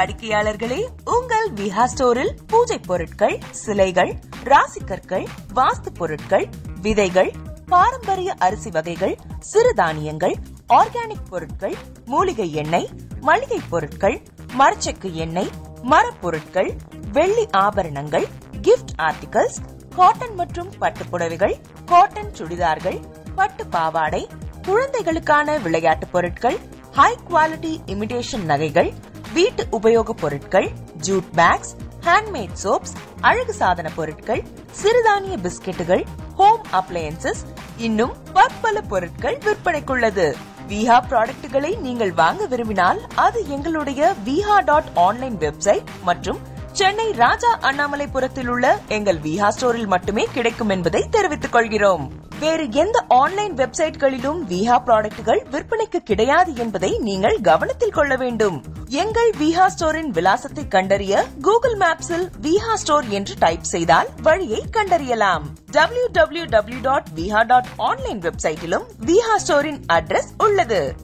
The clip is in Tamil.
வாடிக்கையாளர்களே, உங்கள் விஹா ஸ்டோரில் பூஜை பொருட்கள், சிலைகள், ராசிக்கற்கள், வாஸ்து பொருட்கள், விதைகள், பாரம்பரிய அரிசி வகைகள், சிறுதானியங்கள், ஆர்கானிக் பொருட்கள், மூலிகை எண்ணெய், மளிகை பொருட்கள், மரச்செக்கு எண்ணெய், மரப்பொருட்கள், வெள்ளி ஆபரணங்கள், கிஃப்ட் ஆர்டிகல்ஸ், காட்டன் மற்றும் பட்டு புடவைகள், காட்டன் சுடிதார்கள், பட்டு பாவாடை, குழந்தைகளுக்கான விளையாட்டு பொருட்கள், ஹை குவாலிட்டி இமிடேஷன் நகைகள், வீட்டு உபயோக பொருட்கள், ஜூட் பேக்ஸ், ஹேண்ட்மேட் சோப்ஸ், அழகு சாதன பொருட்கள், சிறுதானிய பிஸ்கெட்டுகள், ஹோம் அப்ளையன்சஸ், இன்னும் பற்பல பொருட்கள் விற்பனைக்குள்ளது. விஹா ப்ராடக்ட்களை நீங்கள் வாங்க விரும்பினால் அது எங்களுடைய viha.online வெப்சைட் மற்றும் சென்னை ராஜா அண்ணாமலைபுரத்தில் உள்ள எங்கள் விஹா ஸ்டோரில் மட்டுமே கிடைக்கும் என்பதை தெரிவித்துக் கொள்கிறோம். வேறு எந்த ஆன்லைன் வெப்சைட்களிலும் விஹா ப்ராடக்ட்கள் விற்பனைக்கு கிடையாது என்பதை நீங்கள் கவனத்தில் கொள்ள வேண்டும். எங்கள் விஹா ஸ்டோரின் விலாசத்தை கண்டறிய கூகுள் மேப்ஸில் விஹா ஸ்டோர் என்று டைப் செய்தால் வழியை கண்டறியலாம். www.viha.online வெப்சைட்டிலும் விஹா ஸ்டோரின் அட்ரஸ் உள்ளது.